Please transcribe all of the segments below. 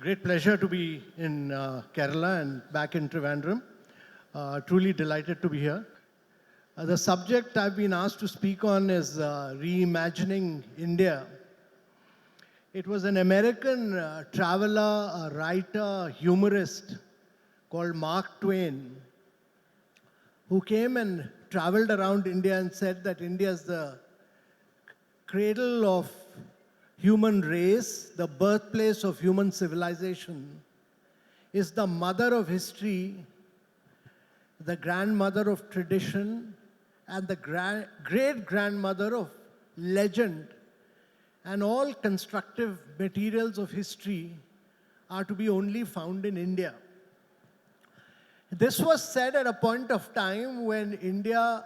Great pleasure to be in Kerala and back in Trivandrum. Truly delighted to be here. The subject I've been asked to speak on is Reimagining India. It was an American traveler, a writer, humorist called Mark Twain who came and traveled around India and said that India is the cradle of human race, the birthplace of human civilization, is the mother of history, the grandmother of tradition, and the great-grandmother of legend. And all constructive materials of history are to be only found in India. This was said at a point of time when India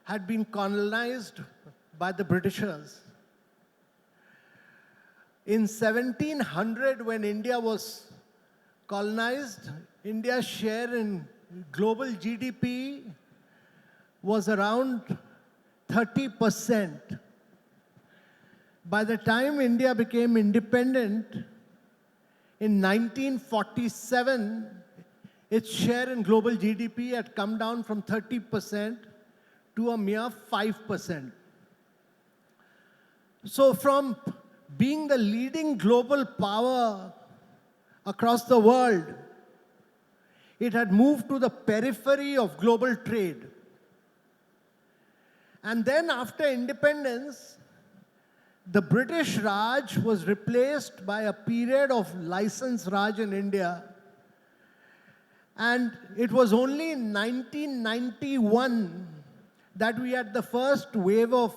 had been colonized by the Britishers. In 1700, when India was colonized, India's share in global GDP was around 30%. By the time India became independent, in 1947, its share in global GDP had come down from 30% to a mere 5%. So from being the leading global power across the world, it had moved to the periphery of global trade. And then after independence, the British Raj was replaced by a period of license Raj in India. And it was only in 1991 that we had the first wave of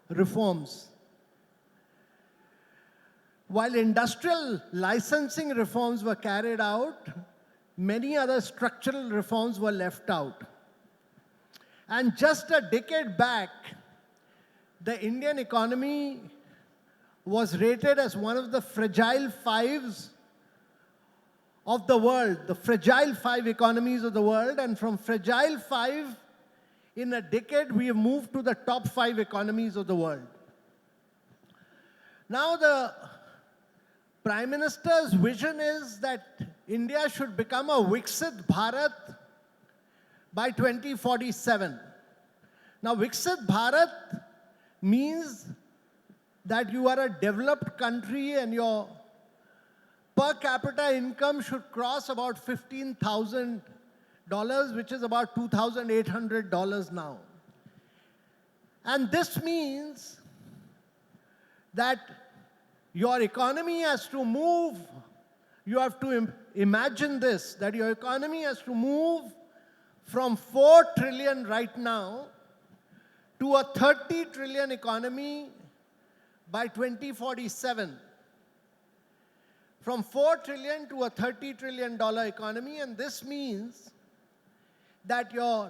reforms. While industrial licensing reforms were carried out, many other structural reforms were left out. And just a decade back, the Indian economy was rated as one of the fragile fives of the world, the fragile five economies of the world. And from fragile five, in a decade, we have moved to the top 5 economies of the world. Now, the Prime Minister's vision is that India should become a Viksit Bharat by 2047. Now, Viksit Bharat means that you are a developed country and your per capita income should cross about $15,000, which is about $2,800 now. And this means that your economy has to move. You have to imagine this, that your economy has to move from 4 trillion right now to a 30 trillion economy by 2047. From 4 trillion to a $30 trillion economy, and this means that your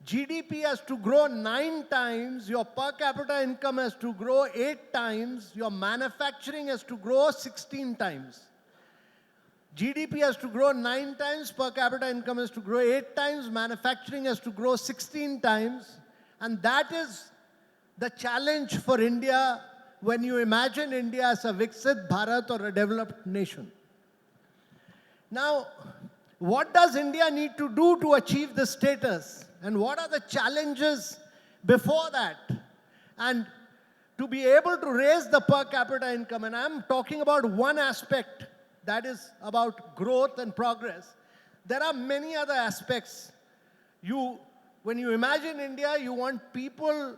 GDP has to grow 9 times, your per capita income has to grow 8 times, your manufacturing has to grow 16 times. GDP has to grow 9 times, per capita income has to grow 8 times, manufacturing has to grow 16 times. And that is the challenge for India when you imagine India as a Viksit Bharat or a developed nation. Now, what does India need to do to achieve this status? And what are the challenges before that? And to be able to raise the per capita income, and I'm talking about one aspect, that is about growth and progress. There are many other aspects. When you imagine India, you want people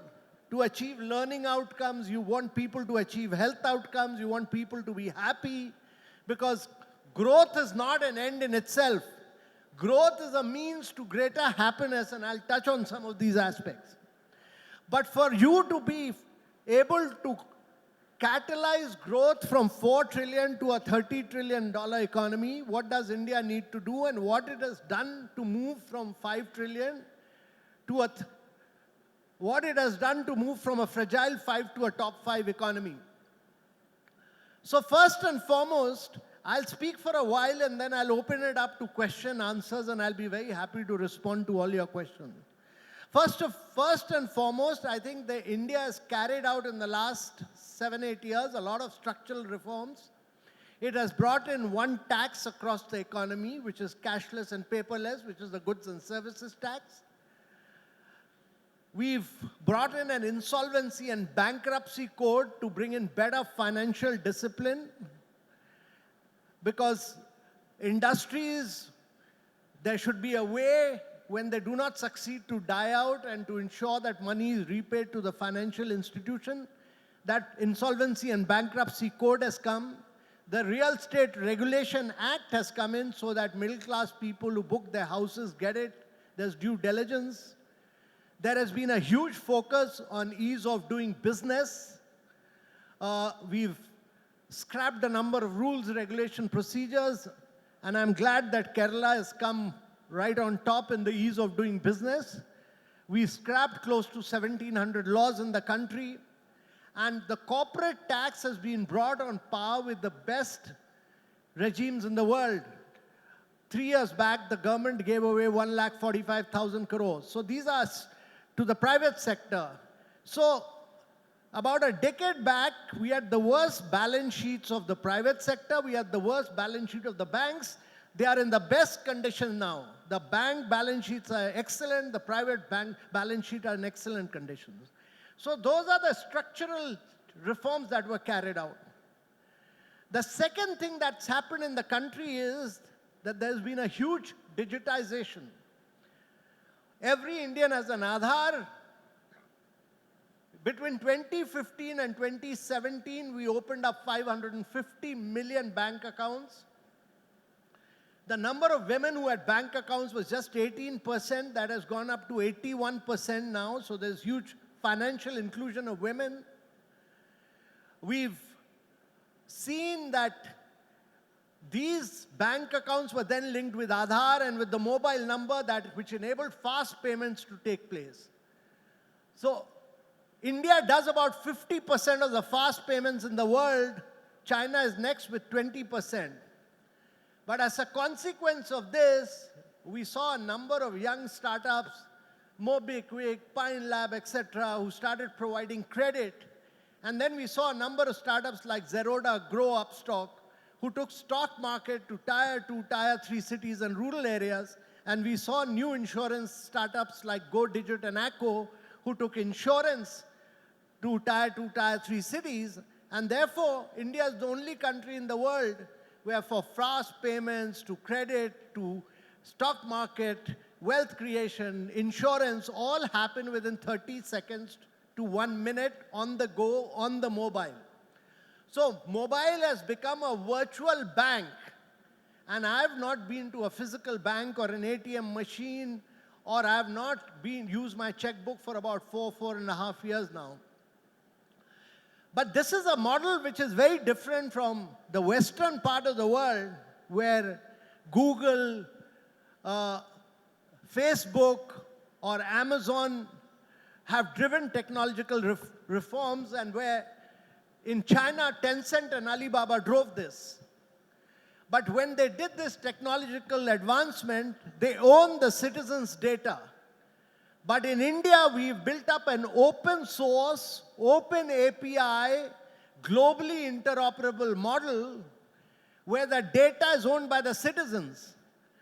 to achieve learning outcomes, you want people to achieve health outcomes, you want people to be happy, because growth is not an end in itself. Growth is a means to greater happiness, and I'll touch on some of these aspects. But for you to be able to catalyze growth from 4 trillion to a $30 trillion economy, what does India need to do, and what it has done to move from 5 trillion to what it has done to move from a fragile 5 to a top 5 economy. So first and foremost, I'll speak for a while and then I'll open it up to question answers, and I'll be very happy to respond to all your questions. First and foremost, I think that India has carried out in the last 7-8 years a lot of structural reforms. It has brought in one tax across the economy, which is cashless and paperless, which is the goods and services tax. We've brought in an insolvency and bankruptcy code to bring in better financial discipline, because industries, there should be a way when they do not succeed to die out and to ensure that money is repaid to the financial institution. That insolvency and bankruptcy code has come. The Real Estate Regulation Act has come in so that middle-class people who book their houses get it. There's due diligence. There has been a huge focus on ease of doing business. We've scrapped a number of rules, regulation, procedures, and I'm glad that Kerala has come right on top in the ease of doing business. We scrapped close to 1,700 laws in the country, and the corporate tax has been brought on par with the best regimes in the world. 3 years back, the government gave away 1,45,000 crores. So these are to the private sector. So about a decade back, we had the worst balance sheets of the private sector. We had the worst balance sheet of the banks. They are in the best condition now. The bank balance sheets are excellent. The private bank balance sheet are in excellent conditions. So those are the structural reforms that were carried out. The second thing that's happened in the country is that there's been a huge digitization. Every Indian has an Aadhaar. Between 2015 and 2017, we opened up 550 million bank accounts. The number of women who had bank accounts was just 18%. That has gone up to 81% now. So there's huge financial inclusion of women. We've seen that these bank accounts were then linked with Aadhaar and with the mobile number, which enabled fast payments to take place. So India does about 50% of the fast payments in the world. China is next with 20%. But as a consequence of this, we saw a number of young startups, MobiKwik, Pine Lab, etc., who started providing credit. And then we saw a number of startups like Zerodha grow Upstock, who took stock market to Tier 2, Tier 3 cities and rural areas. And we saw new insurance startups like GoDigit and Acko, who took insurance to Tier 2, Tier 3 cities. And therefore, India is the only country in the world where for fast payments, to credit, to stock market, wealth creation, insurance, all happen within 30 seconds to 1 minute on the go, on the mobile. So mobile has become a virtual bank. And I have not been to a physical bank or an ATM machine, or I have not used my checkbook for about 4.5 years now. But this is a model which is very different from the Western part of the world, where Google, Facebook, or Amazon have driven technological reforms, and where in China, Tencent and Alibaba drove this. But when they did this technological advancement, they own the citizens' data. But in India, we've built up an open source, open API, globally interoperable model where the data is owned by the citizens.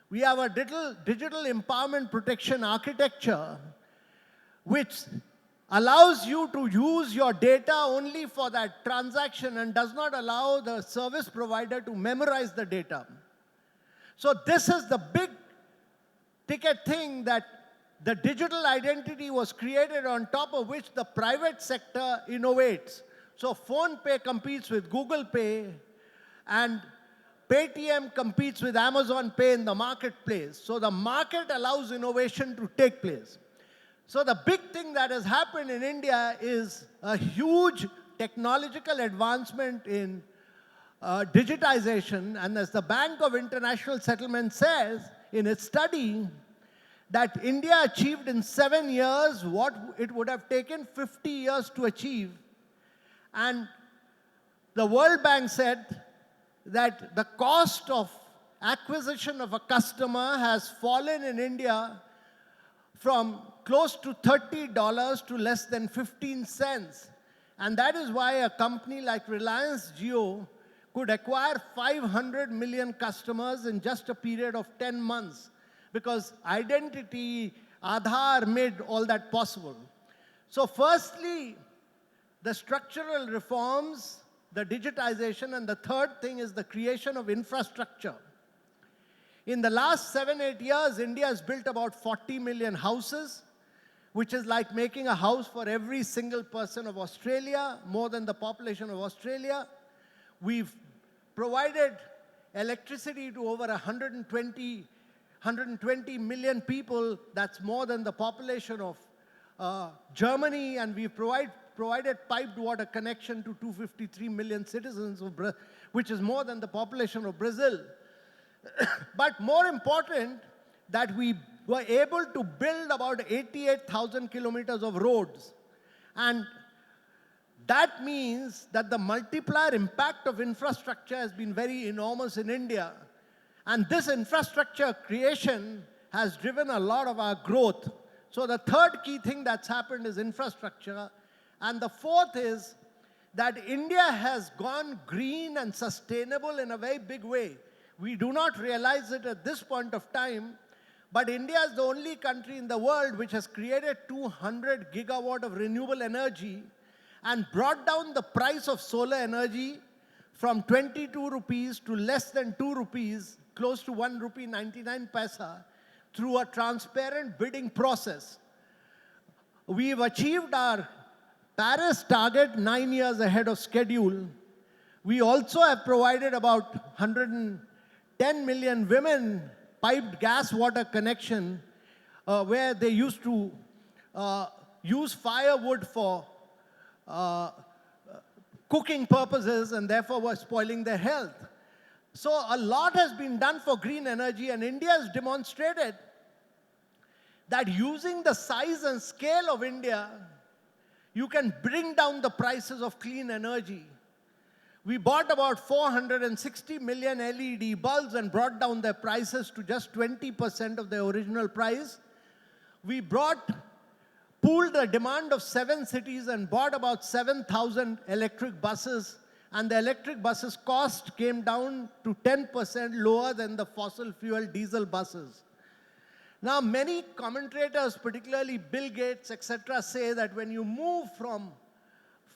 We have a digital empowerment protection architecture which allows you to use your data only for that transaction and does not allow the service provider to memorize the data. So this is the big ticket thing, that the digital identity was created on top of which the private sector innovates. So PhonePe competes with Google Pay, and Paytm competes with Amazon Pay in the marketplace. So the market allows innovation to take place. So the big thing that has happened in India is a huge technological advancement in digitization. And as the Bank of International Settlement says in its study, that India achieved in 7 years what it would have taken 50 years to achieve. And the World Bank said that the cost of acquisition of a customer has fallen in India from close to $30 to less than 15 cents. And that is why a company like Reliance Jio could acquire 500 million customers in just a period of 10 months because identity, Aadhaar made all that possible. So firstly, the structural reforms, the digitization, and the third thing is the creation of infrastructure. In the last 7-8 years, India has built about 40 million houses, which is like making a house for every single person of Australia, more than the population of Australia. We've provided electricity to over 120 million people. That's more than the population of Germany, and we've provided piped water connection to 253 million citizens, which is more than the population of Brazil. But more important, that we were able to build about 88,000 kilometers of roads. And that means that the multiplier impact of infrastructure has been very enormous in India. And this infrastructure creation has driven a lot of our growth. So the third key thing that's happened is infrastructure. And the fourth is that India has gone green and sustainable in a very big way. We do not realize it at this point of time, but India is the only country in the world which has created 200 gigawatt of renewable energy and brought down the price of solar energy from 22 rupees to less than 2 rupees, close to 1 rupee 99 paisa, through a transparent bidding process. We've achieved our Paris target 9 years ahead of schedule. We also have provided about 110 million women piped gas water connection where they used to use firewood for cooking purposes and therefore were spoiling their health. So a lot has been done for green energy, and India has demonstrated that using the size and scale of India, you can bring down the prices of clean energy. We bought about 460 million LED bulbs and brought down their prices to just 20% of their original price. We pooled the demand of 7 cities and bought about 7,000 electric buses, and the electric buses' cost came down to 10% lower than the fossil fuel diesel buses. Now, many commentators, particularly Bill Gates, etc., say that when you move from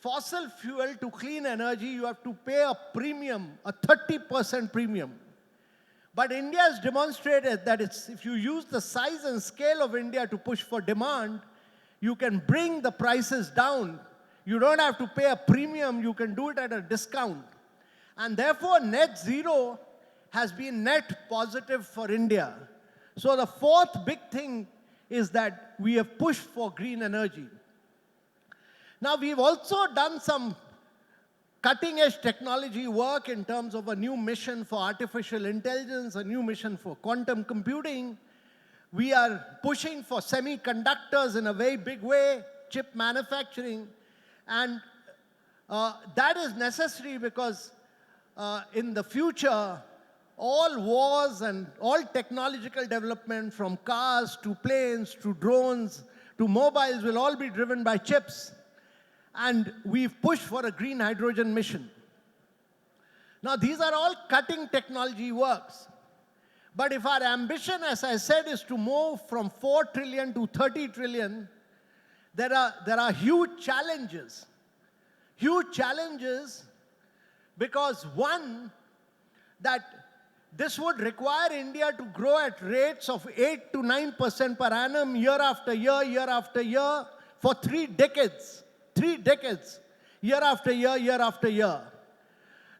fossil fuel to clean energy, you have to pay a premium, a 30% premium. But India has demonstrated that if you use the size and scale of India to push for demand, you can bring the prices down. You don't have to pay a premium, you can do it at a discount. And therefore, net zero has been net positive for India. So the fourth big thing is that we have pushed for green energy. Now, we've also done some cutting-edge technology work in terms of a new mission for artificial intelligence, a new mission for quantum computing. We are pushing for semiconductors in a very big way, chip manufacturing. And that is necessary because in the future, all wars and all technological development, from cars to planes to drones to mobiles, will all be driven by chips. And we've pushed for a green hydrogen mission. Now, these are all cutting technology works. But if our ambition, as I said, is to move from 4 trillion to 30 trillion, there are huge challenges. Huge challenges because, one, that this would require India to grow at rates of 8 to 9% per annum, year after year, for 3 decades. 3 decades, year after year.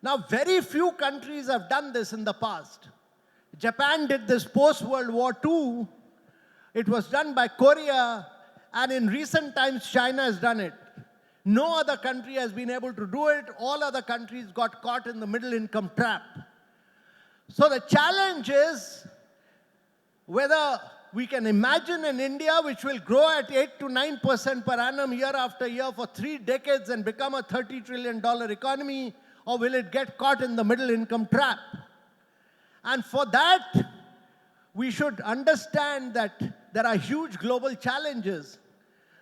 Now, very few countries have done this in the past. Japan did this post-World War II. It was done by Korea, and in recent times, China has done it. No other country has been able to do it. All other countries got caught in the middle income trap. So the challenge is whether we can imagine an India which will grow at 8 to 9% per annum year after year for 3 decades and become a $30 trillion economy, or will it get caught in the middle income trap? And for that, we should understand that there are huge global challenges.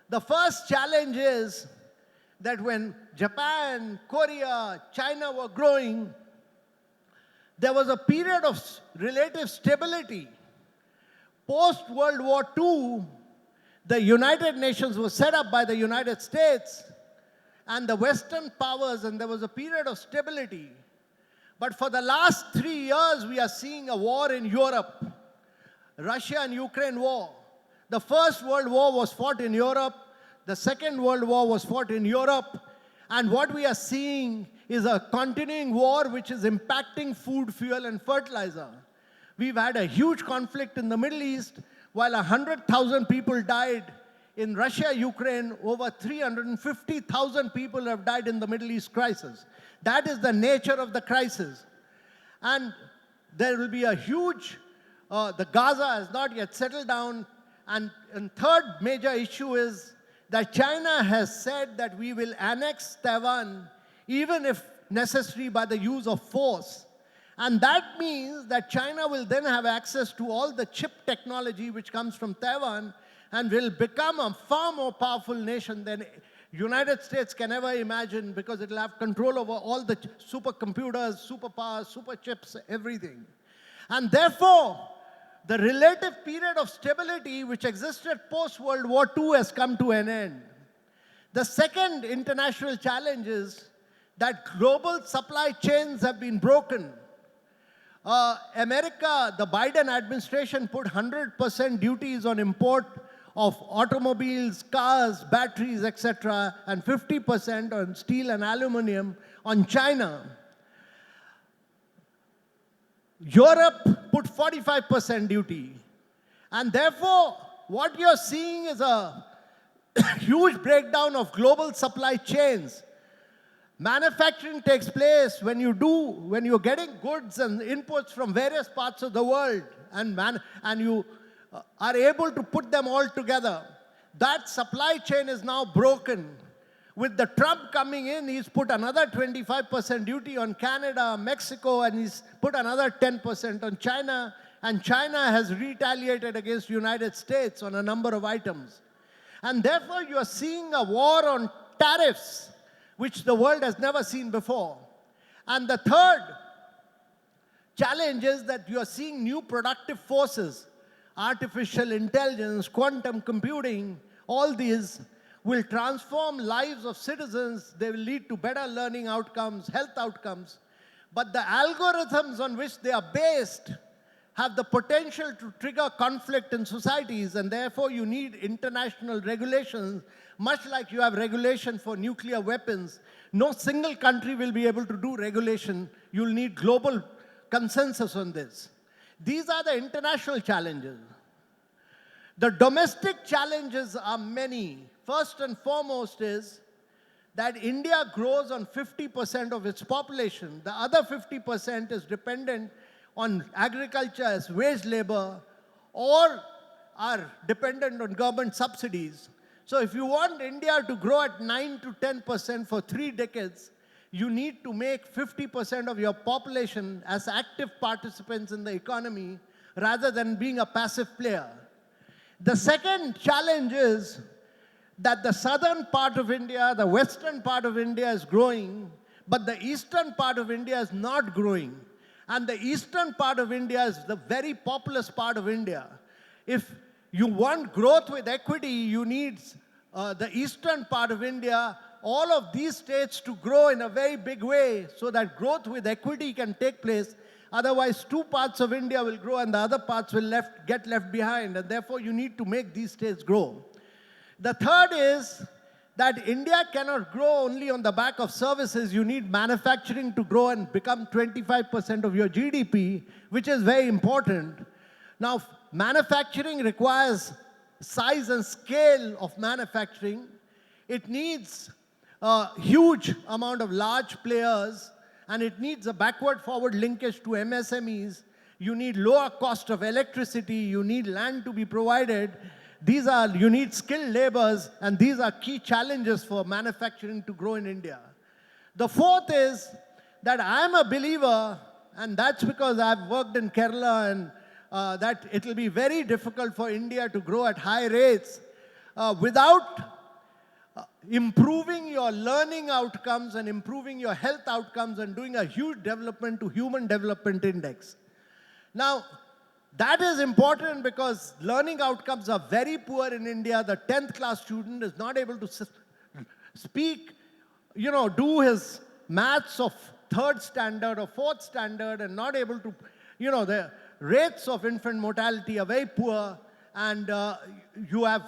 The first challenge is that when Japan, Korea, China were growing, there was a period of relative stability. Post-World War II, the United Nations was set up by the United States and the Western powers, and there was a period of stability. But for the last 3 years, we are seeing a war in Europe, Russia and Ukraine war. The First World War was fought in Europe. The Second World War was fought in Europe. And what we are seeing is a continuing war which is impacting food, fuel, and fertilizer. We've had a huge conflict in the Middle East. While 100,000 people died in Russia, Ukraine, over 350,000 people have died in the Middle East crisis. That is the nature of the crisis. And there will be a huge, the Gaza has not yet settled down. And third major issue is that China has said that we will annex Taiwan, even if necessary by the use of force. And that means that China will then have access to all the chip technology which comes from Taiwan and will become a far more powerful nation than United States can ever imagine, because it will have control over all the supercomputers, superpowers, super chips, everything. And therefore, the relative period of stability which existed post-World War II has come to an end. The second international challenge is that global supply chains have been broken. America, the Biden administration put 100% duties on import of automobiles, cars, batteries, etc., and 50% on steel and aluminum on China. Europe put 45% duty. And therefore, what you're seeing is a huge breakdown of global supply chains. Manufacturing takes place when you're getting goods and inputs from various parts of the world, and you are able to put them all together. That supply chain is now broken. With the Trump coming in, he's put another 25% duty on Canada, Mexico, and he's put another 10% on China. And China has retaliated against the United States on a number of items. And therefore, you're seeing a war on tariffs, which the world has never seen before. And the third challenge is that you're seeing new productive forces, artificial intelligence, quantum computing, all these will transform lives of citizens. They will lead to better learning outcomes, health outcomes. But the algorithms on which they are based have the potential to trigger conflict in societies, and therefore you need international regulations, much like you have regulation for nuclear weapons. No single country will be able to do regulation. You'll need global consensus on this. These are the international challenges. The domestic challenges are many. First and foremost is that India grows on 50% of its population. The other 50% is dependent on agriculture as wage labor or are dependent on government subsidies. So if you want India to grow at 9 to 10% for 3 decades, you need to make 50% of your population as active participants in the economy rather than being a passive player. The second challenge is that the southern part of India, the western part of India is growing, but the eastern part of India is not growing. And the eastern part of India is the very populous part of India. If you want growth with equity, you need the eastern part of India, all of these states to grow in a very big way so that growth with equity can take place. Otherwise, 2 parts of India will grow and the other parts will get left behind. And therefore, you need to make these states grow. The third is that India cannot grow only on the back of services. You need manufacturing to grow and become 25% of your GDP, which is very important. Now, manufacturing requires size and scale of manufacturing. It needs a huge amount of large players, and it needs a backward-forward linkage to MSMEs. You need lower cost of electricity. You need land to be provided. You need skilled laborers, and these are key challenges for manufacturing to grow in India. The fourth is that I'm a believer, and that's because I've worked in Kerala, and that it will be very difficult for India to grow at high rates without improving your learning outcomes and improving your health outcomes and doing a huge development to Human Development Index. Now, that is important because learning outcomes are very poor in India. The 10th class student is not able to speak, do his maths of 3rd standard or 4th standard and not able to, the rates of infant mortality are very poor, and you have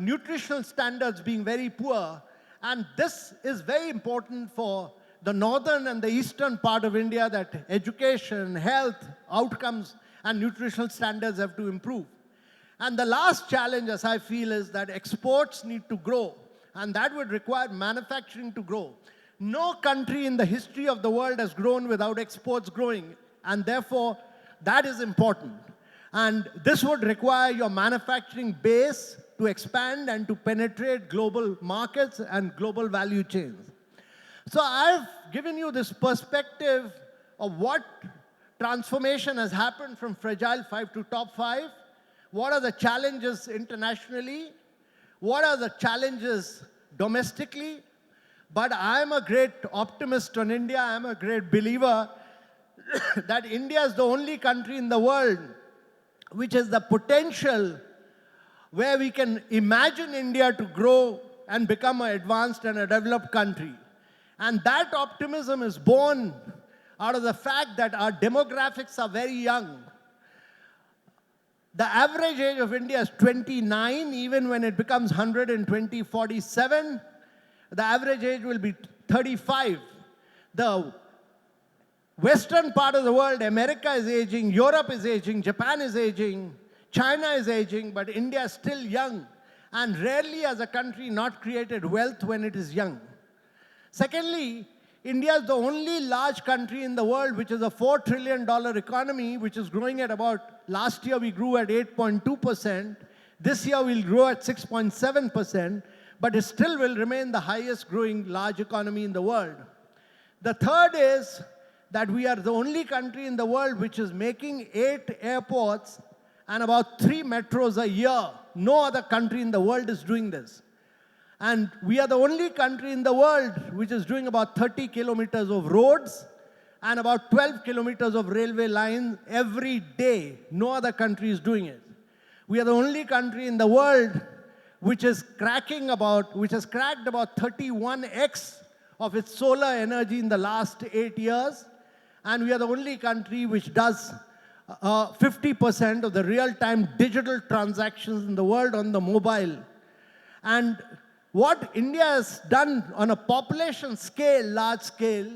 nutritional standards being very poor. And this is very important for the northern and the eastern part of India, that education, health, outcomes, and nutritional standards have to improve. And the last challenge, as I feel, is that exports need to grow, and that would require manufacturing to grow. No country in the history of the world has grown without exports growing, and therefore, that is important. And this would require your manufacturing base to expand and to penetrate global markets and global value chains. So I've given you this perspective of what transformation has happened from fragile 5 to top 5. What are the challenges internationally? What are the challenges domestically? But I'm a great optimist on India. I'm a great believer that India is the only country in the world which has the potential where we can imagine India to grow and become an advanced and a developed country. And that optimism is born out of the fact that our demographics are very young. The average age of India is 29, even when it becomes 100 in 2047. The average age will be 35. The western part of the world, America is aging, Europe is aging, Japan is aging, China is aging, but India is still young, and rarely has a country not created wealth when it is young. Secondly, India is the only large country in the world which is a $4 trillion economy, which is growing at about, last year we grew at 8.2%, this year we'll grow at 6.7%, but it still will remain the highest growing large economy in the world. The third is that we are the only country in the world which is making 8 airports and about 3 metros a year. No other country in the world is doing this. And we are the only country in the world which is doing about 30 kilometers of roads and about 12 kilometers of railway lines every day. No other country is doing it. We are the only country in the world which has cracked about 31x of its solar energy in the last 8 years. And we are the only country which does 50% of the real-time digital transactions in the world on the mobile. And what India has done on a population scale, large scale,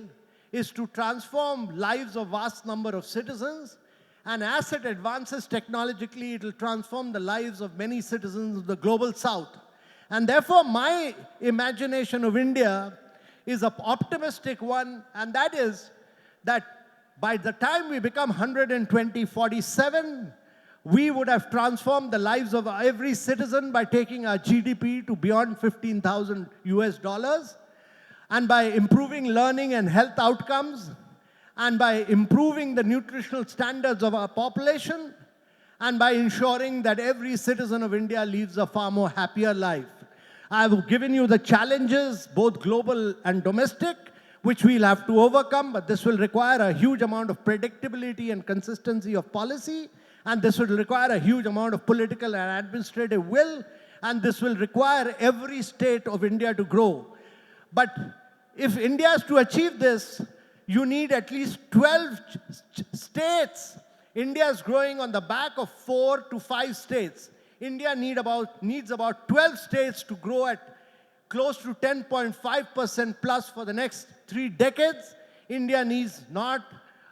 is to transform lives of vast number of citizens. And as it advances technologically, it will transform the lives of many citizens of the global south. And therefore, my imagination of India is an optimistic one, and that is that by the time we become 147, we would have transformed the lives of every citizen by taking our GDP to beyond 15,000 US dollars, and by improving learning and health outcomes, and by improving the nutritional standards of our population, and by ensuring that every citizen of India lives a far more happier life. I have given you the challenges, both global and domestic, which we'll have to overcome, but this will require a huge amount of predictability and consistency of policy, and this will require a huge amount of political and administrative will, and this will require every state of India to grow. But if India is to achieve this, you need at least 12 states. India is growing on the back of 4 to 5 states. India needs about 12 states to grow at close to 10.5% plus for the next 3 decades. India needs not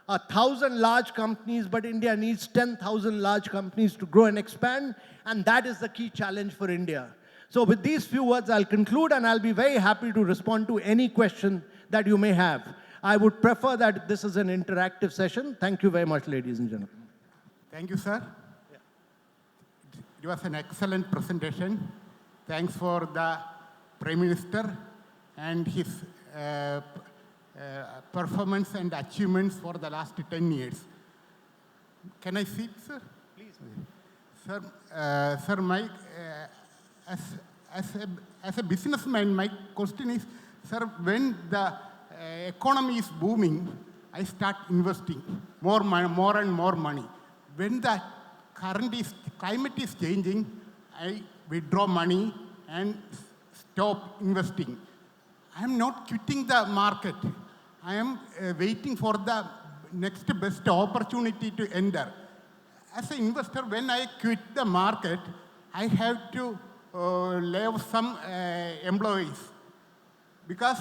1,000 large companies, but India needs 10,000 large companies to grow and expand, and that is the key challenge for India. So with these few words, I'll conclude, and I'll be very happy to respond to any question that you may have. I would prefer that this is an interactive session. Thank you very much, ladies and gentlemen. Thank you, sir. Yeah. It was an excellent presentation. Thanks for the Prime Minister and his performance and achievements for the last 10 years. Can I sit, sir? Please. Sir, as a businessman, my question is, sir, when the economy is booming, I start investing more and more money. When the climate is changing, I withdraw money and stop investing. I am not quitting the market. I am waiting for the next best opportunity to enter. As an investor, when I quit the market, I have to lay off some employees because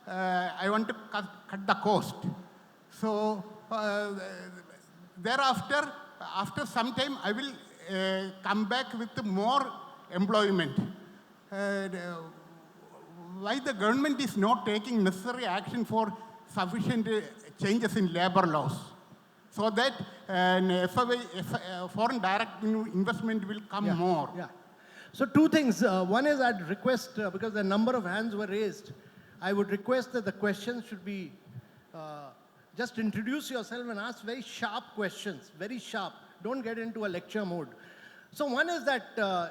I want to cut the cost. So thereafter, after some time, I will come back with more employment. Why the government is not taking necessary action for sufficient changes in labor laws so that foreign direct investment will come more? Yeah. So two things. One is I'd request, because a number of hands were raised, I would request that the questions should be, just introduce yourself and ask very sharp questions, very sharp. Don't get into a lecture mode. So one is that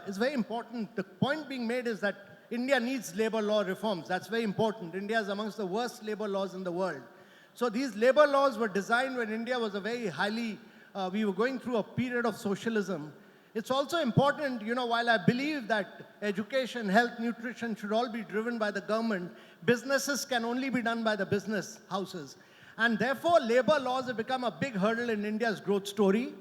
it's very important. The point being made is that India needs labor law reforms. That's very important. India is amongst the worst labor laws in the world. So these labor laws were designed when India was a very highly, we were going through a period of socialism. It's also important, while I believe that education, health, nutrition should all be driven by the government, businesses can only be done by the business houses. And therefore, labor laws have become a big hurdle in India's growth story.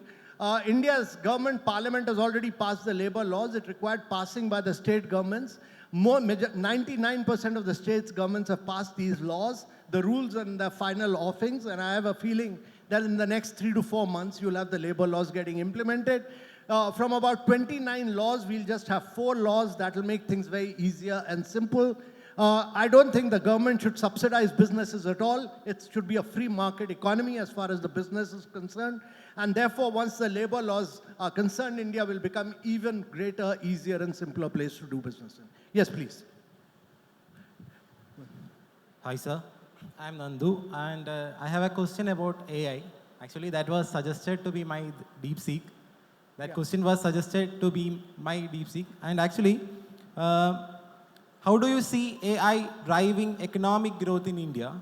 India's government parliament has already passed the labor laws. It required passing by the state governments. 99% of the states governments have passed these laws, the rules and the final offings, and I have a feeling that in the next 3 to 4 months, you'll have the labor laws getting implemented. From about 29 laws, we'll just have 4 laws that will make things very easier and simple. I don't think the government should subsidize businesses at all. It should be a free market economy as far as the business is concerned. And therefore, once the labor laws are concerned, India will become even greater, easier, and simpler place to do business in. Yes, please. Hi, sir. I'm Nandu, and I have a question about AI. Actually, that was suggested to be my DeepSeek. That question was suggested to be my DeepSeek. And actually, how do you see AI driving economic growth in India?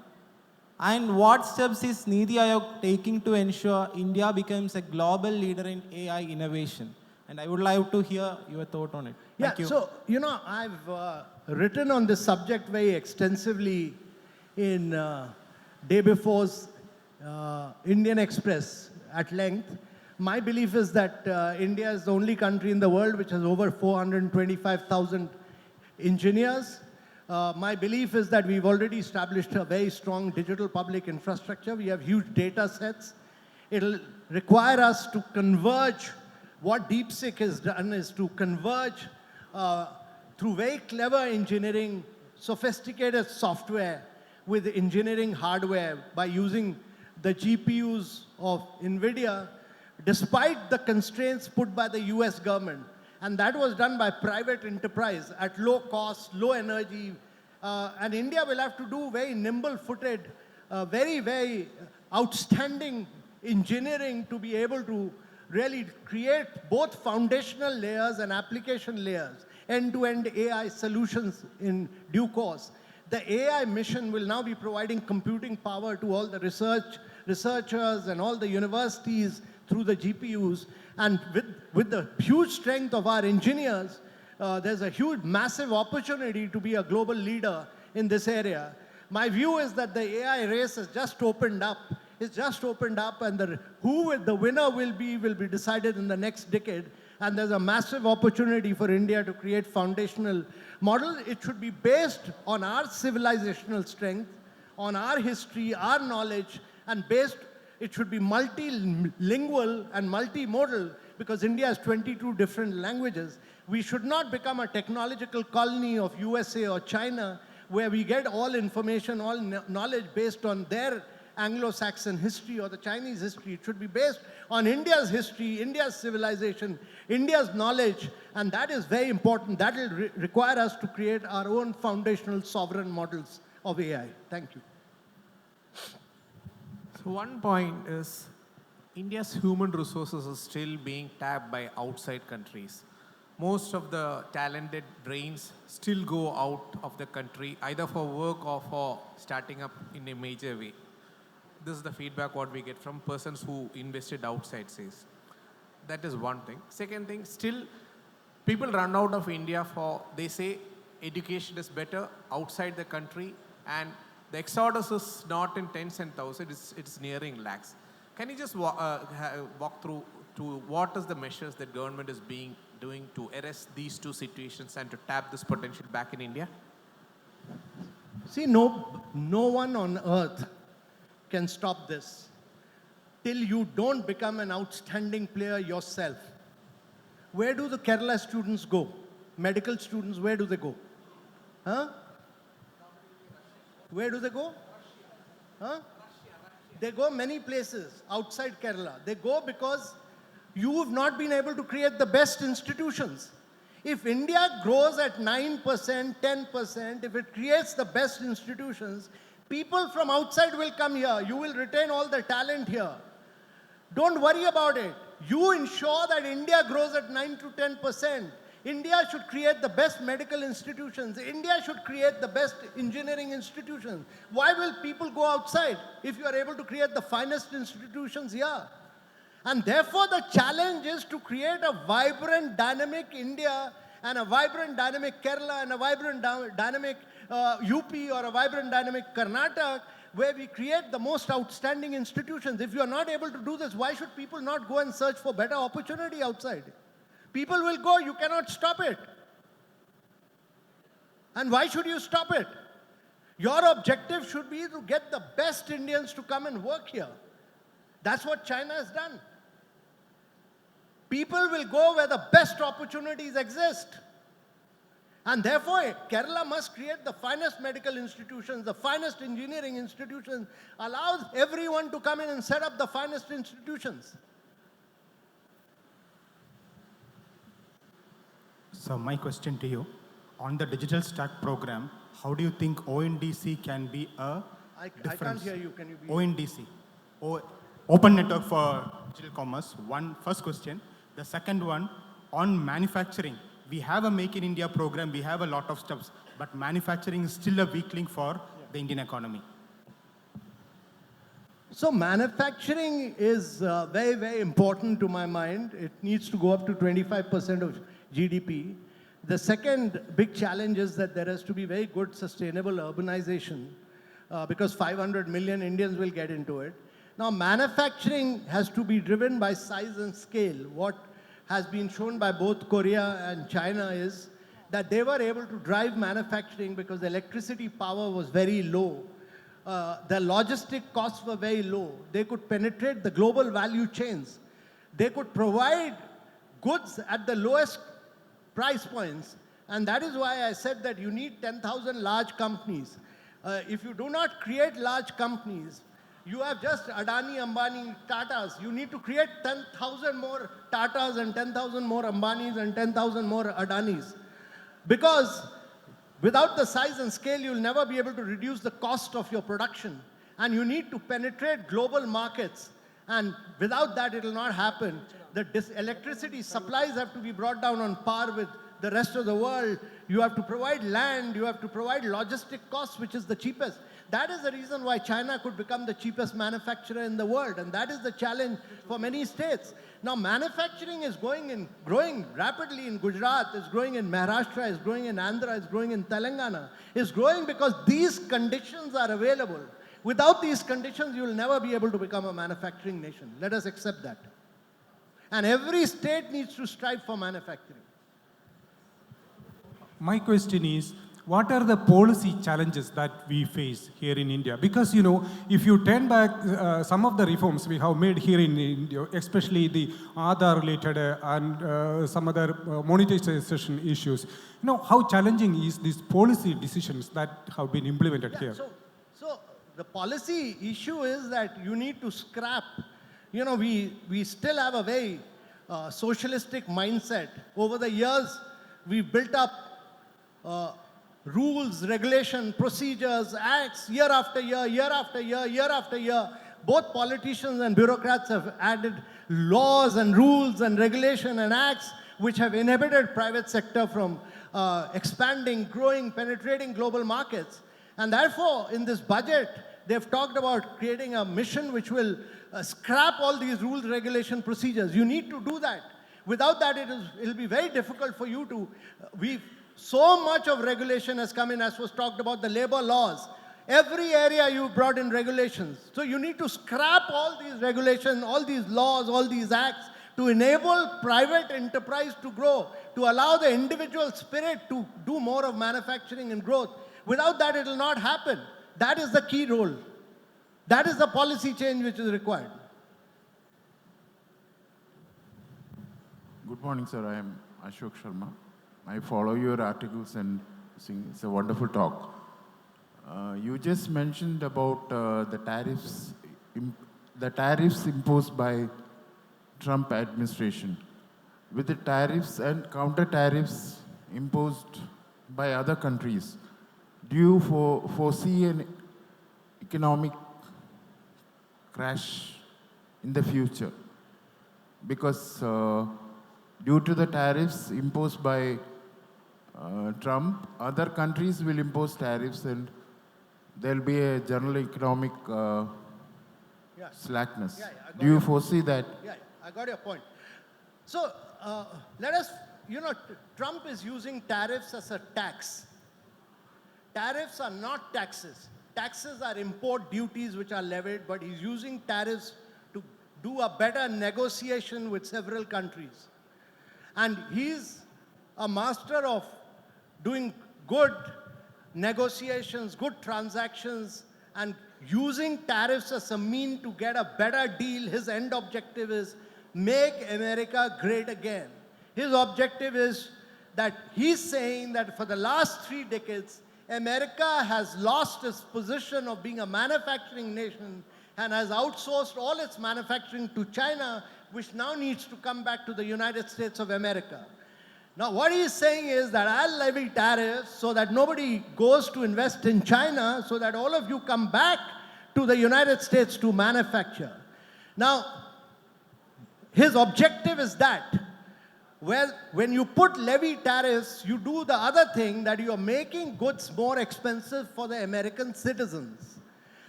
And what steps is Niti Aayog taking to ensure India becomes a global leader in AI innovation? And I would like to hear your thought on it. Thank you. So, I've written on this subject very extensively in day before's Indian Express at length. My belief is that India is the only country in the world which has over 425,000 engineers. My belief is that we've already established a very strong digital public infrastructure. We have huge data sets. It'll require us to converge. What DeepSeek has done is to converge through very clever engineering, sophisticated software with engineering hardware by using the GPUs of NVIDIA, despite the constraints put by the US government. And that was done by private enterprise at low cost, low energy. And India will have to do very nimble-footed, very, very outstanding engineering to be able to really create both foundational layers and application layers, end-to-end AI solutions in due course. The AI mission will now be providing computing power to all the researchers and all the universities through the GPUs. And with the huge strength of our engineers, there's a huge, massive opportunity to be a global leader in this area. My view is that the AI race has just opened up. It's just opened up, and the winner will be decided in the next decade. And there's a massive opportunity for India to create foundational models. It should be based on our civilizational strength, on our history, our knowledge, and it should be multilingual and multimodal, because India has 22 different languages. We should not become a technological colony of USA or China, where we get all information, all knowledge based on their Anglo-Saxon history or the Chinese history. It should be based on India's history, India's civilization, India's knowledge, and that is very important. That will require us to create our own foundational sovereign models of AI. Thank you. So one point is India's human resources are still being tapped by outside countries. most of the talented brains still go out of the country, either for work or for starting up in a major way. This is the feedback what we get from persons who invested outside, says. That is one thing. Second thing, still people run out of India for, they say education is better outside the country, and the exodus is not in tens and thousands, it's nearing lakhs. Can you just walk through to what is the measures that government is doing to arrest these two situations and to tap this potential back in India? See, no one on earth can stop this till you don't become an outstanding player yourself. Where do the Kerala students go? Medical students, where do they go? Huh? Where do they go? Huh? They go many places outside Kerala. They go because you've not been able to create the best institutions. If India grows at 9%, 10%, if it creates the best institutions, people from outside will come here. You will retain all the talent here. Don't worry about it. You ensure that India grows at 9 to 10%. India should create the best medical institutions. India should create the best engineering institutions. Why will people go outside if you are able to create the finest institutions here? And therefore, the challenge is to create a vibrant, dynamic India and a vibrant, dynamic Kerala and a vibrant, dynamic UP or a vibrant, dynamic Karnataka, where we create the most outstanding institutions. If you are not able to do this, why should people not go and search for better opportunity outside? People will go, you cannot stop it. And why should you stop it? Your objective should be to get the best Indians to come and work here. That's what China has done. People will go where the best opportunities exist. And therefore, Kerala must create the finest medical institutions, the finest engineering institutions, allows everyone to come in and set up the finest institutions. So my question to you, on the digital stack program, how do you think ONDC can be a difference? I can't hear you. Can you be? ONDC, Open Network for Digital Commerce. First question. The second one, on manufacturing. We have a Make in India program, we have a lot of steps, but manufacturing is still a weak link for the Indian economy. So manufacturing is very, very important to my mind. It needs to go up to 25% of GDP. The second big challenge is that there has to be very good sustainable urbanization because 500 million Indians will get into it. Now, manufacturing has to be driven by size and scale. What has been shown by both Korea and China is that they were able to drive manufacturing because the electricity power was very low. The logistic costs were very low. They could penetrate the global value chains. They could provide goods at the lowest price points. And that is why I said that you need 10,000 large companies. If you do not create large companies, you have just Adani, Ambani, Tatas. You need to create 10,000 more Tatas and 10,000 more Ambanis and 10,000 more Adanis. Because without the size and scale, you'll never be able to reduce the cost of your production. And you need to penetrate global markets. And without that, it will not happen. The electricity supplies have to be brought down on par with the rest of the world. You have to provide land. You have to provide logistic costs, which is the cheapest. That is the reason why China could become the cheapest manufacturer in the world. And that is the challenge for many states. Now, manufacturing is growing rapidly in Gujarat, is growing in Maharashtra, is growing in Andhra, is growing in Telangana. Is growing because these conditions are available. Without these conditions, you will never be able to become a manufacturing nation. Let us accept that. And every state needs to strive for manufacturing. My question is, what are the policy challenges that we face here in India? Because, if you turn back some of the reforms we have made here in India, especially the Aadhaar related and some other monetization issues, how challenging is these policy decisions that have been implemented here? So the policy issue is that you need to scrap. We still have a very socialistic mindset. Over the years, we've built up rules, regulation, procedures, acts, year after year, year after year, year after year. Both politicians and bureaucrats have added laws and rules and regulation and acts which have inhibited private sector from expanding, growing, penetrating global markets. And therefore, in this budget, they've talked about creating a mission which will scrap all these rules, regulation, procedures. You need to do that. Without that, it'll be very difficult for you to, so much of regulation has come in, as was talked about, the labor laws. Every area you brought in regulations. So you need to scrap all these regulations, all these laws, all these acts to enable private enterprise to grow, to allow the individual spirit to do more of manufacturing and growth. Without that, it will not happen. That is the key role. That is the policy change which is required. Good morning, sir. I am Ashok Sharma. I follow your articles and think it's a wonderful talk. You just mentioned about the tariffs imposed by Trump administration. With the tariffs and counter tariffs imposed by other countries, do you foresee an economic crash in the future? Because due to the tariffs imposed by Trump, other countries will impose tariffs and there will be a general economic slackness. Do you foresee that? Yeah, I got your point. So let us, Trump is using tariffs as a tax. Tariffs are not taxes. Taxes are import duties which are levied, but he's using tariffs to do a better negotiation with several countries. And he's a master of doing good negotiations, good transactions, and using tariffs as a mean to get a better deal. His end objective is make America great again. His objective is that he's saying that for the last 3 decades, America has lost its position of being a manufacturing nation and has outsourced all its manufacturing to China, which now needs to come back to the United States of America. Now, what he's saying is that I'll levy tariffs so that nobody goes to invest in China, so that all of you come back to the United States to manufacture. Now, his objective is that. Well, when you put levy tariffs, you do the other thing, that you're making goods more expensive for the American citizens.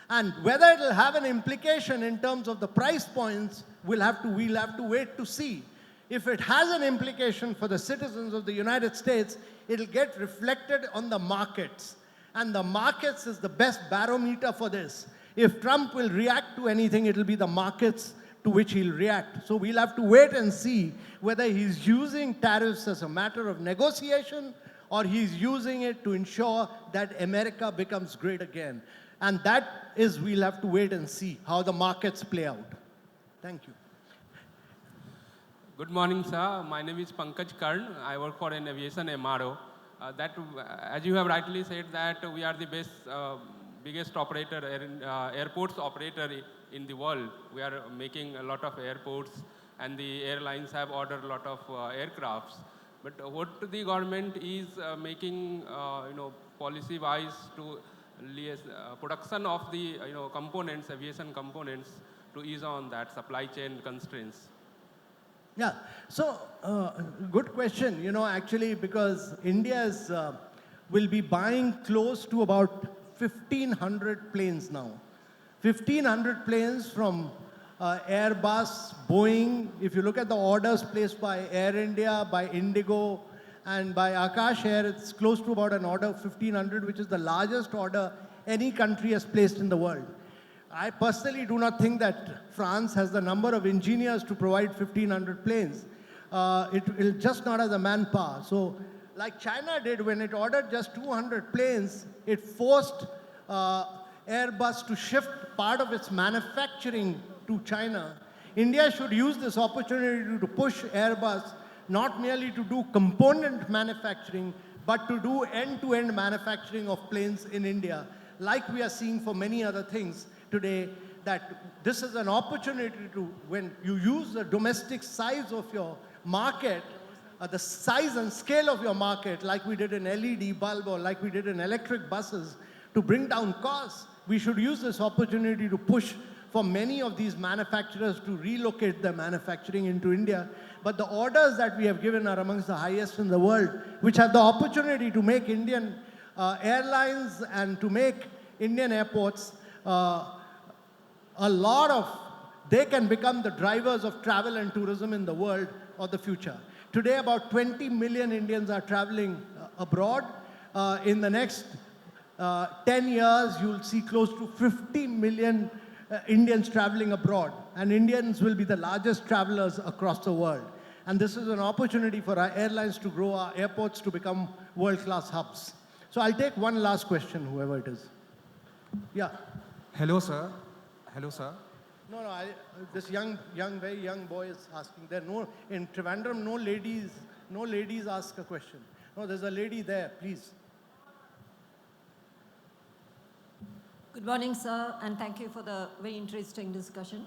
And whether it will have an implication in terms of the price points, we'll have to wait to see. If it has an implication for the citizens of the United States, it'll get reflected on the markets. And the markets is the best barometer for this. If Trump will react to anything, it'll be the markets to which he'll react. So we'll have to wait and see whether he's using tariffs as a matter of negotiation or he's using it to ensure that America becomes great again. And that is, we'll have to wait and see how the markets play out. Thank you. Good morning, sir. My name is Pankaj Karn. I work for an aviation MRO. As you have rightly said, that we are the biggest operator, airports operator in the world. We are making a lot of airports, and the airlines have ordered a lot of aircrafts. But what the government is making, policy-wise to production of the components, aviation components, to ease on that supply chain constraints. Yeah, so good question, actually, because India will be buying close to about 1,500 planes now. 1,500 planes from Airbus, Boeing. If you look at the orders placed by Air India, by Indigo, and by Akash Air, it's close to about an order of 1,500, which is the largest order any country has placed in the world. I personally do not think that France has the number of engineers to provide 1,500 planes. It will just not have the manpower. So like China did when it ordered just 200 planes, it forced Airbus to shift part of its manufacturing to China. India should use this opportunity to push Airbus not merely to do component manufacturing, but to do end-to-end manufacturing of planes in India, like we are seeing for many other things today, that this is an opportunity to, when you use the domestic size of your market, the size and scale of your market, like we did in LED bulb or like we did in electric buses, to bring down costs, we should use this opportunity to push for many of these manufacturers to relocate their manufacturing into India. But the orders that we have given are amongst the highest in the world, which have the opportunity to make Indian airlines and to make Indian airports they can become the drivers of travel and tourism in the world of the future. Today, about 20 million Indians are traveling abroad. In the next 10 years, you'll see close to 50 million Indians traveling abroad. And Indians will be the largest travelers across the world. And this is an opportunity for our airlines to grow, our airports to become world-class hubs. So I'll take one last question, whoever it is. Yeah. Hello, sir. Hello, sir. No, this very young boy is asking. In Trivandrum, no ladies ask a question. No, there's a lady there, please. Good morning, sir, and thank you for the very interesting discussion.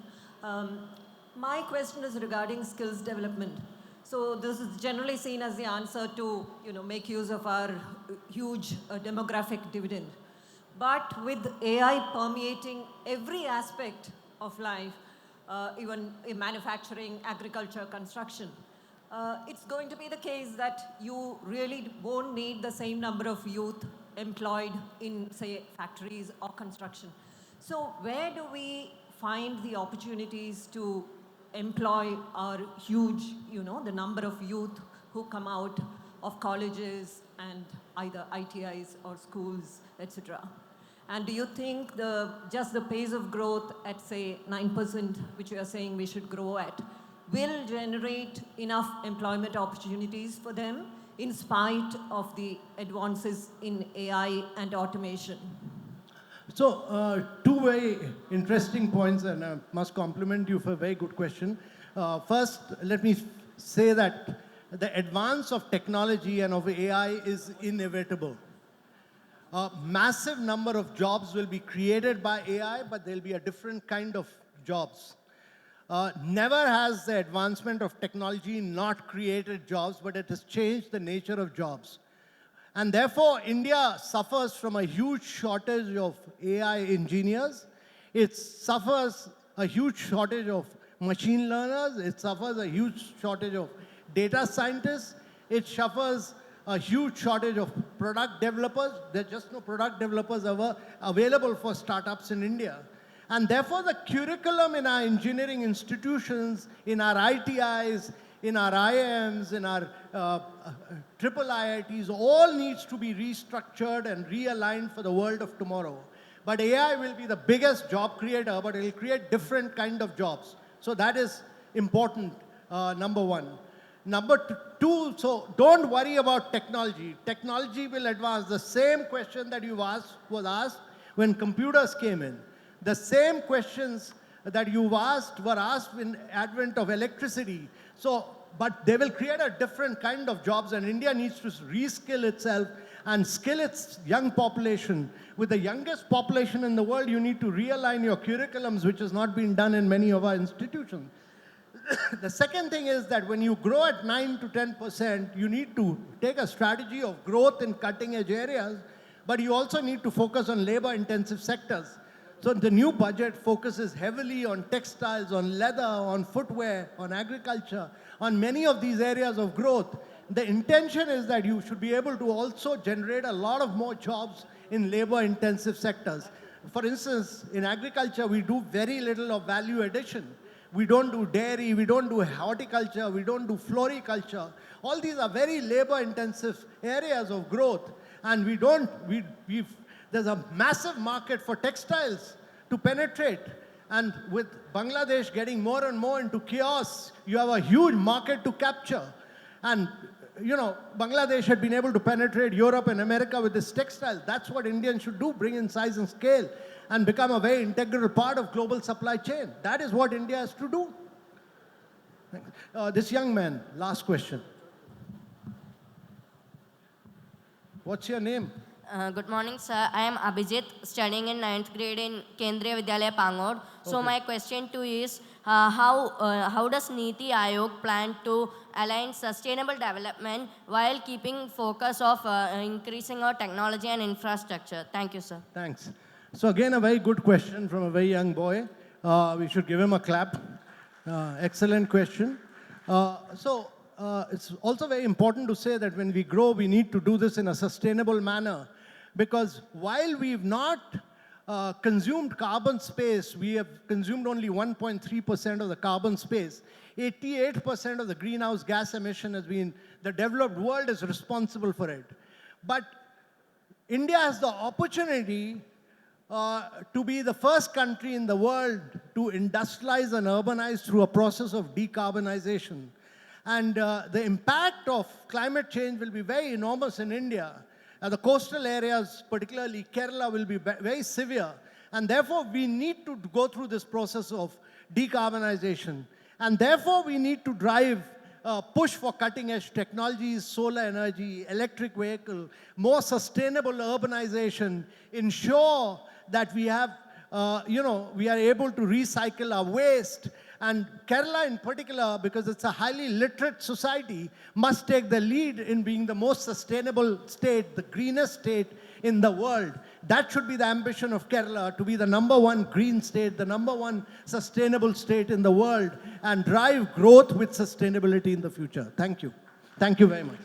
My question is regarding skills development. So this is generally seen as the answer to, make use of our huge demographic dividend. But with AI permeating every aspect of life, even in manufacturing, agriculture, construction, it's going to be the case that you really won't need the same number of youth employed in, say, factories or construction. So where do we find the opportunities to employ our huge, the number of youth who come out of colleges and either ITIs or schools, etc.? And do you think just the pace of growth at, say, 9%, which you are saying we should grow at, will generate enough employment opportunities for them in spite of the advances in AI and automation? So, two very interesting points, and I must compliment you for a very good question. First, let me say that the advance of technology and of AI is inevitable. A massive number of jobs will be created by AI, but there'll be a different kind of jobs. Never has the advancement of technology not created jobs, but it has changed the nature of jobs. And therefore, India suffers from a huge shortage of AI engineers. It suffers a huge shortage of machine learners. It suffers a huge shortage of data scientists. It suffers a huge shortage of product developers. There's just no product developers available for startups in India. And therefore, the curriculum in our engineering institutions, in our ITIs, in our IIMs, in our triple IITs, all needs to be restructured and realigned for the world of tomorrow. But AI will be the biggest job creator, but it will create different kind of jobs. So that is important, number one. Number two, so don't worry about technology. Technology will advance. The same question that you asked was asked when computers came in. The same questions that you've asked were asked in advent of electricity. So, but they will create a different kind of jobs, and India needs to reskill itself and skill its young population. With the youngest population in the world, you need to realign your curriculums, which has not been done in many of our institutions. The second thing is that when you grow at 9 to 10%, you need to take a strategy of growth in cutting-edge areas, but you also need to focus on labor-intensive sectors. So the new budget focuses heavily on textiles, on leather, on footwear, on agriculture, on many of these areas of growth. The intention is that you should be able to also generate a lot of more jobs in labor-intensive sectors. For instance, in agriculture, we do very little of value addition. We don't do dairy, we don't do horticulture, we don't do floriculture. All these are very labor-intensive areas of growth. And there's a massive market for textiles to penetrate. And with Bangladesh getting more and more into chaos, you have a huge market to capture. And, Bangladesh had been able to penetrate Europe and America with this textile. That's what Indians should do, bring in size and scale and become a very integral part of global supply chain. That is what India has to do. This young man, last question. What's your name? Good morning, sir. I am Abhijit, studying in 9th grade in Kendriya Vidyalaya, Pangod. So my question to you is, how does Niti Aayog plan to align sustainable development while keeping focus of increasing our technology and infrastructure? Thank you, sir. Thanks. So again, a very good question from a very young boy. We should give him a clap. Excellent question. It's also very important to say that when we grow, we need to do this in a sustainable manner, because while we've not consumed carbon space, we have consumed only 1.3% of the carbon space. 88% of the greenhouse gas emission has been, the developed world is responsible for it. But India has the opportunity to be the first country in the world to industrialize and urbanize through a process of decarbonization. And the impact of climate change will be very enormous in India. The coastal areas, particularly Kerala, will be very severe. And therefore, we need to go through this process of decarbonization. And therefore, we need to drive push for cutting-edge technologies, solar energy, electric vehicle, more sustainable urbanization, ensure that we have, we are able to recycle our waste. And Kerala in particular, because it's a highly literate society, must take the lead in being the most sustainable state, the greenest state in the world. That should be the ambition of Kerala, to be the #1 green state, the #1 sustainable state in the world, and drive growth with sustainability in the future. Thank you. Thank you very much.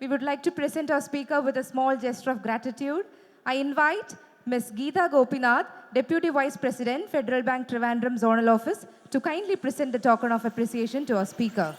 We would like to present our speaker with a small gesture of gratitude. I invite Ms. Geeta Gopinath, Deputy Vice President, Federal Bank Trivandrum Zonal Office, to kindly present the token of appreciation to our speaker.